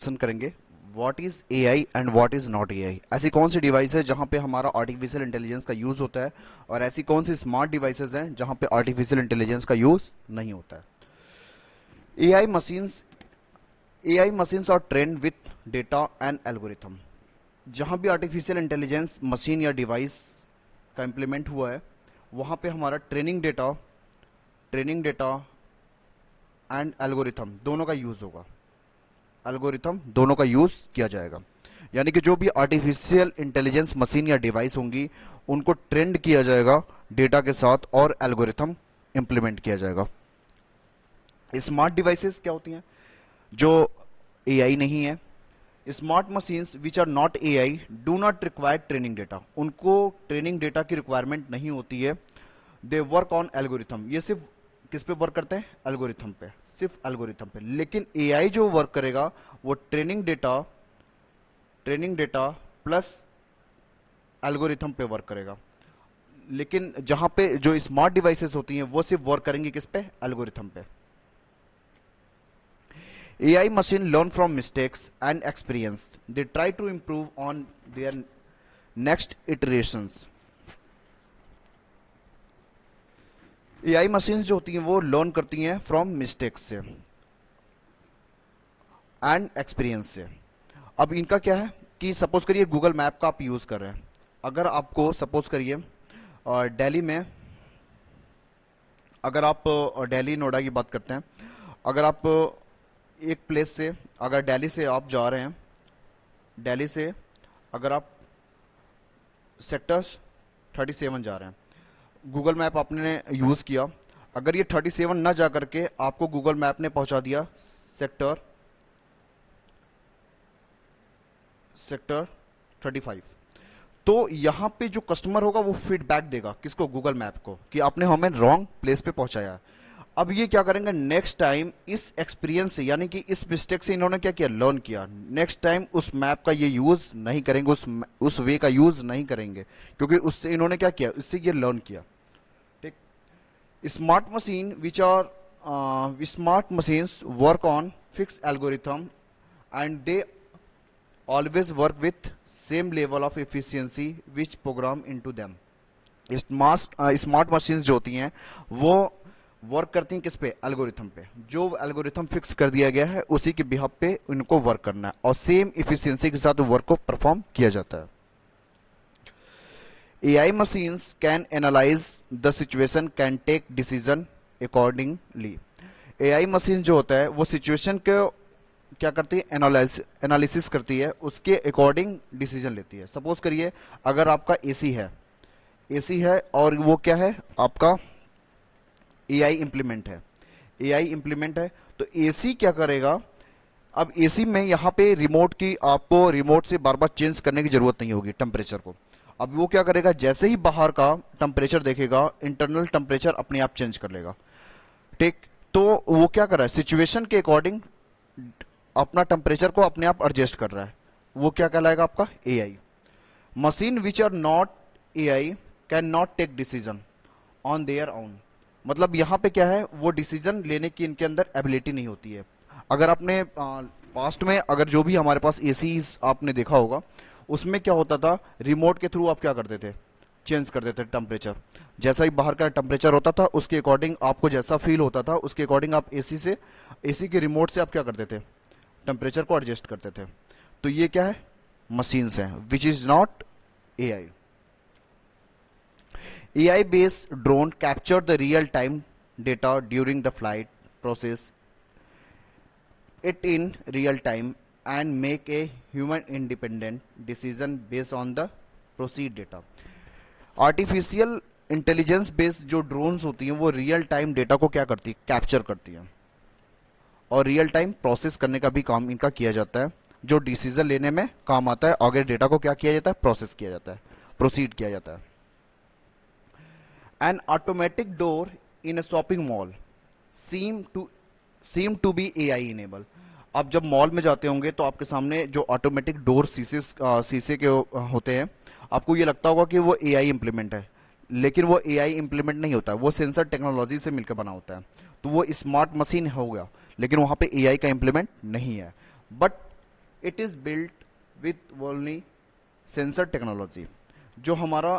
Discussion करेंगे what is AI and what is not AI. ऐसी कौन सी डिवाइस है जहां पे हमारा आर्टिफिशियल इंटेलिजेंस का यूज होता है और ऐसी कौन सी स्मार्ट डिवाइसेस हैं जहां पे आर्टिफिशियल इंटेलिजेंस का यूज नहीं होता है। AI machines AI machines are trained with data and algorithm. जहां भी आर्टिफिशियल इंटेलिजेंस मशीन या डिवाइस का इम्प्लीमेंट हुआ है वहां पे हमारा ट्रेनिंग डेटा एंड एल्गोरिथम दोनों का यूज होगा। एल्गोरिथम दोनों का यूज किया जाएगा, यानी कि जो भी आर्टिफिशियल इंटेलिजेंस मशीन या डिवाइस होंगी उनको ट्रेंड किया जाएगा डेटा के साथ और एल्गोरिथम इंप्लीमेंट किया जाएगा। स्मार्ट डिवाइसेस क्या होती हैं जो एआई नहीं है। Smart machines which are not AI do not require training data. उनको ट्रेनिंग डेटा की रिक्वायरमेंट नहीं होती है। They work on algorithm. ये सिर्फ किस पे वर्क करते हैं? एल्गोरिथम पे, सिर्फ एल्गोरिथम पे। लेकिन एआई जो वर्क करेगा वो ट्रेनिंग डेटा प्लस एल्गोरिथम पे वर्क करेगा। लेकिन जहां पे जो स्मार्ट डिवाइसेस होती हैं वो सिर्फ वर्क करेंगी किस पे? एल्गोरिथम पे। AI machine learn from mistakes and experience. They try to improve on their next iterations. AI machines जो होती हैं वो लर्न करती हैं फ्रॉम मिस्टेक्स से एंड एक्सपीरियंस से। अब इनका क्या है कि सपोज करिए गूगल मैप का आप यूज़ कर रहे हैं। अगर आपको सपोज करिए दिल्ली में, अगर आप दिल्ली नोएडा की बात करते हैं, अगर आप एक प्लेस से, अगर दिल्ली से आप जा रहे हैं, दिल्ली से अगर आप सेक्टर 37 जा रहे हैं, गूगल मैप आपने यूज़ किया, अगर ये 37 ना जा करके आपको गूगल मैप ने पहुंचा दिया सेक्टर 35, तो यहां पे जो कस्टमर होगा वो फीडबैक देगा किसको? गूगल मैप को, कि आपने हमें रॉन्ग प्लेस पे पहुंचाया है। अब ये क्या करेंगे नेक्स्ट टाइम, इस एक्सपीरियंस से, यानी कि इस मिस्टेक से इन्होंने क्या किया? लर्न किया। नेक्स्ट टाइम उस मैप का ये यूज नहीं करेंगे, उस वे का यूज नहीं करेंगे, क्योंकि उससे इन्होंने क्या किया? इससे ये लर्न किया। ठीक। Smart machine which are smart machines work on fix algorithm and they always work with same level of efficiency which program into them. Smart machines जो होती हैं वो वर्क करती हैं किस पे? एल्गोरिथम पे। जो एल्गोरिथम फिक्स कर दिया गया है उसी के बिहाफ पे इनको वर्क करना है और सेम इफिशिएंसी के साथ वर्क को परफॉर्म किया जाता है। AI machines can analyse the situation, can take decision accordingly. AI machine जो होता है वो सिचुएशन को क्या करती है? एनालिसिस करती है, उसके अकॉर्डिंग डिसीजन लेती है। सपोज करिए अगर आपका एसी है और वो क्या है? आपका एआई इंप्लीमेंट है तो एसी क्या करेगा? अब एसी में यहां पे आपको रिमोट से बार बार चेंज करने की जरूरत नहीं होगी टेम्परेचर को। अब वो क्या करेगा? जैसे ही बाहर का टेम्परेचर देखेगा इंटरनल टेम्परेचर अपने आप चेंज कर लेगा। ठीक। तो वो क्या कर रहा है? सिचुएशन के अकॉर्डिंग अपना टेम्परेचर को अपने आप एडजस्ट कर रहा है। वो क्या कहलाएगा? आपका AI. Machine which are not AI can not take decision on their own. मतलब यहां पे क्या है? वो डिसीजन लेने की इनके अंदर एबिलिटी नहीं होती है। अगर आपने पास्ट में अगर जो भी हमारे पास एसी आपने देखा होगा उसमें क्या होता था? रिमोट के थ्रू आप क्या करते थे? चेंज कर देते थे टेम्परेचर। जैसा ही बाहर का टेम्परेचर होता था उसके अकॉर्डिंग आपको जैसा फील होता था उसके अकॉर्डिंग आप एसी के रिमोट से आप क्या करते थे? टेम्परेचर को एडजस्ट करते थे। तो ये क्या है? मशीन्स हैं which is not AI. AI based drone capture the real time data during the flight, process it in real time and make a human independent decision based on the proceed data. Artificial intelligence based जो drones होती हैं वो real time data को क्या करती है? Capture करती हैं और रियल टाइम प्रोसेस करने का भी काम इनका किया जाता है, जो डिसीजन लेने में काम आता है। आगे डेटा को क्या किया जाता है? प्रोसेस किया जाता है, प्रोसीड किया जाता है। An automatic door in a shopping mall seem to be AI enable. आप जब मॉल में जाते होंगे तो आपके सामने जो ऑटोमेटिक डोर शीशे के होते हैं, आपको ये लगता होगा कि वो एआई इंप्लीमेंट है, लेकिन वो एआई इंप्लीमेंट नहीं होता है, वो सेंसर टेक्नोलॉजी से मिलकर बना होता है। तो वो स्मार्ट मशीन हो गया, लेकिन वहां पे एआई का इंप्लीमेंट नहीं है। But it is built with only sensor technology. जो हमारा